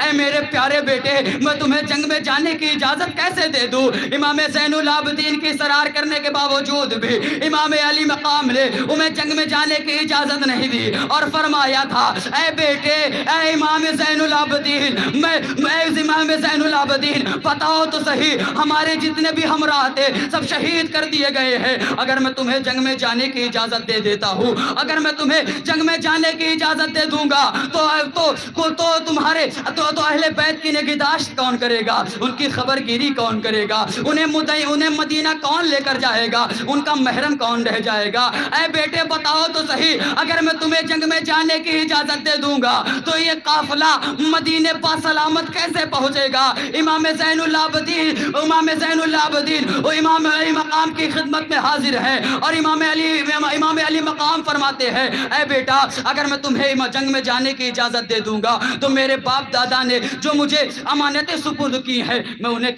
اے میرے پیارے بیٹے میں تمہیں جنگ میں جانے کی اجازت کیسے دے دوں؟ امام زین العابدین کی اصرار کرنے کے باوجود بھی امام علی مقام نے انہیں جنگ میں جانے کی اجازت نہیں دی اور فرمایا تھا اے بیٹے اے امام زین العابدین میں امام زین العابدین بتاؤ تو صحیح ہمارے جتنے بھی ہمراہ تھے سب شہید کر دیے گئے ہیں، اگر میں تمہیں جنگ میں جانے کی اجازت دے دیتا ہوں، اگر میں تمہیں جنگ میں جانے کی اجازت دے دوں گا تو تمہارے تو اہل بیت کی نگہداشت کون کرے گا؟ ان کی خبر گیری کون کرے گا؟ انہیں مدینہ کون لے کر جائے گا؟ ان کا محرم کون رہ جائے گا؟ اے بیٹے بتاؤ تو صحیح اگر میں تمہیں جنگ میں جانے کی اجازت دے دوں گا تو یہ قافلہ مدینے با سلامت کیسے پہنچے گا؟ امام زین العابدین وہ امام علی مقام کی خدمت میں حاضر ہے اور امام علی مقام فرماتے ہیں اے بیٹا اگر میں تمہیں جنگ میں جانے کی اجازت دے دوں گا تو میرے باپ دادا نے جو مجھے امانتیں سپرد کی ہیں میں انہیں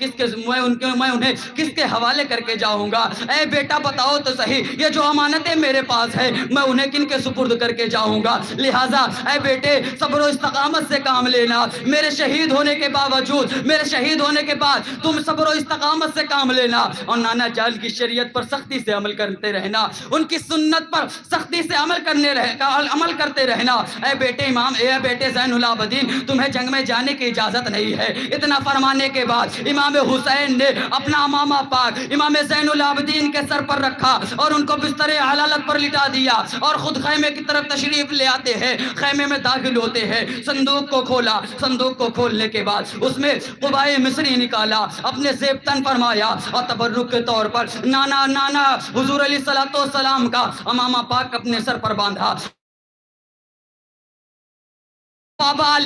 کس کے حوالے کر کے جاؤں گا؟ اے بیٹا بتاؤ تو صحیح یہ جو امانتیں میرے پاس ہیں میں انہیں کن کے سپرد کر کے جاؤں گا؟ لہٰذا اے بیٹے صبر و استقامت سے کام لینا، میرے شہید ہونے کے باوجود میرے شہید ہونے کے بعد تم صبر و استقامت سے کام لینا اور نانا جان کی شریعت پر سختی سے عمل کرتے رہنا، ان کی سنت پر سختی سے عمل کرتے رہنا۔ اے بیٹے زین العابدین تمہیں جنگ میں جانے کی اجازت نہیں ہے۔ اتنا فرمانے کے بعد امام حسین نے اپنا امامہ پاک امام زین العابدین کے سر پر رکھا اور ان کو بستر علالت پر لٹا دیا اور خود خیمے کی طرف تشریف لے آتے ہیں، خیمے میں داخل ہوتے ہیں، صندوق کو کھولا، صندوق کو کھولنے کے بعد اس میں قبائے مصری نکالا، اپنے زیب تن فرمایا اور تبرک کے طور پر نانا حضور علیہ السلام کا امامہ پاک اپنے سر پر باندھا۔ بابا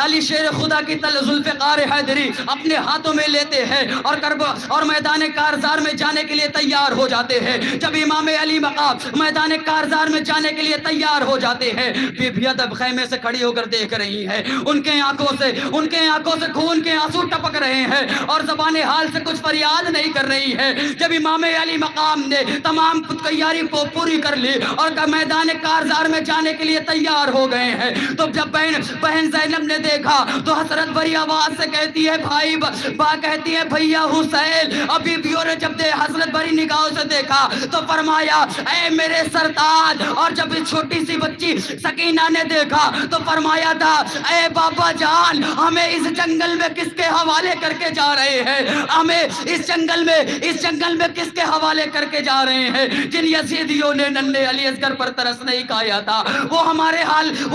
علی شیر خدا کی ذوالفقار حیدری اپنے ہاتھوں میں لیتے ہیں اور میدان کارزار میں جانے کے لیے تیار ہو جاتے ہیں۔ جب امام علی مقام میدان کارزار میں جانے کے لیے تیار ہو جاتے ہیں، بی بی ادب خیمے سے کھڑی ہو کر دیکھ رہی ہیں، ان کے آنکھوں سے خون کے آنسو ٹپک رہے ہیں اور زبان حال سے کچھ فریاد نہیں کر رہی ہے۔ جب امام علی مقام نے تمام تیاری کو پوری کر لی اور میدان کارزار میں جانے کے لیے تیار ہو گئے ہیں تو جب بہن زینب نے دیکھا تو حسرت بھری آواز سے کہتی ہے کہتی ہے بھیا حسین۔ ابھی بیوں نے جب حسرت بھری نگاہوں سے دیکھا تو فرمایا اے میرے سرتاج، اور جب اس چھوٹی سی بچی سکینہ نے دیکھا تو فرمایا تھا اے بابا جان ہمیں اس جنگل میں کس کے حوالے کر کے جا رہے ہیں؟ ہمیں اس جنگل میں کس کے حوالے کر کے جا رہے ہیں؟ جن یزیدیوں نے ننھے علی اصغر پر ترس نہیں کھایا تھا وہ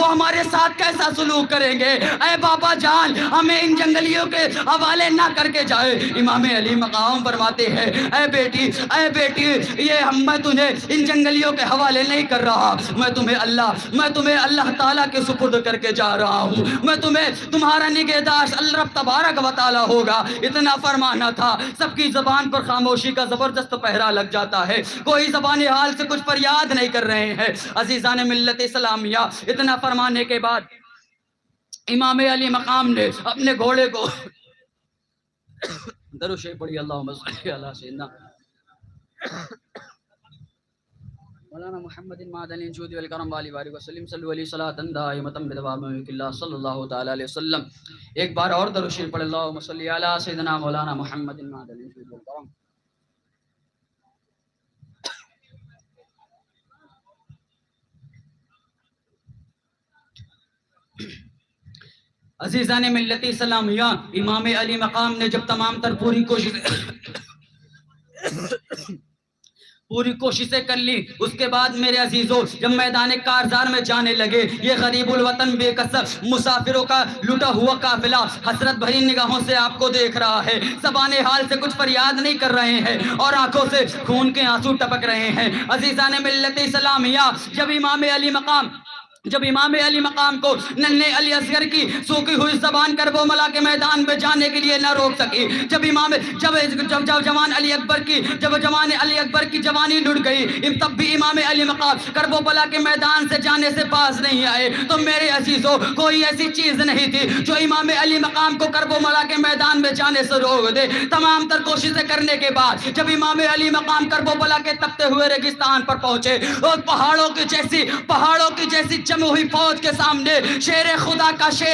ہمارے ساتھ کیسا سلوک کریں گے؟ اے بابا جان ہمیں ان جنگلیوں کے حوالے نہ کر کے جائے۔ امام علی مقام فرماتے ہیں اے بیٹی میں تمہیں ان جنگلیوں کے حوالے نہیں کر رہا، میں تمہیں اللہ تعالیٰ کے سپرد کر کے جا رہا ہوں، میں تمہارا نگہداشت رب تبارک و تعالیٰ ہوگا۔ اتنا فرمانا تھا، سب کی زبان پر خاموشی کا زبردست پہرا لگ جاتا ہے، کوئی زبان حال سے کچھ فریاد نہیں کر رہے ہیں۔ عزیزان ملت اسلامیہ اتنا فرمانے کے بعد امام علی مقام نے اپنے گھوڑے کو درود شریف پڑھی اللہم صلی علی سیدنا مولانا محمد معدن الجود والکرم والی بارک وسلم صلو علیہ صلاۃ دائمۃ بدوام ملک اللہ صلی اللہ تعالی علیہ وسلم۔ ایک بار اور درود شریف پڑھ اللہم صلی علی سیدنا مولانا محمد معدن الجود والکرم۔ عزیزان ملت اسلامیہ امام علی مقام نے جب تمام تر پوری کوششیں کر لی، اس کے بعد میرے عزیزوں جب میدان کارزار میں جانے لگے، یہ غریب الوطن بے کس مسافروں کا لٹا ہوا قافلہ حسرت بھری نگاہوں سے آپ کو دیکھ رہا ہے، زبان حال سے کچھ فریاد نہیں کر رہے ہیں اور آنکھوں سے خون کے آنسو ٹپک رہے ہیں۔ عزیزان ملت اسلامیہ جب امام علی مقام کو ننھے علی اصغر کی سوکھی ہوئی زبان کرب و ملا کے میدان میں جانے کے لیے نہ روک سکی، جب جوان علی اکبر کی جوانی لٹ گئی، تب بھی امام علی مقام کرب و ملا کے میدان سے جانے سے باز نہیں آئے، تو میرے عزیزوں کوئی ایسی چیز نہیں تھی جو امام علی مقام کو کرب و ملا کے میدان میں جانے سے روک دے۔ تمام تر کوششیں کرنے کے بعد جب امام علی مقام کرب و ملا کے تپتے ہوئے ریگستان پر پہنچے اور پہاڑوں کی جیسی جمع ہوئی فوج کے سامنے شیر خدا کا شیر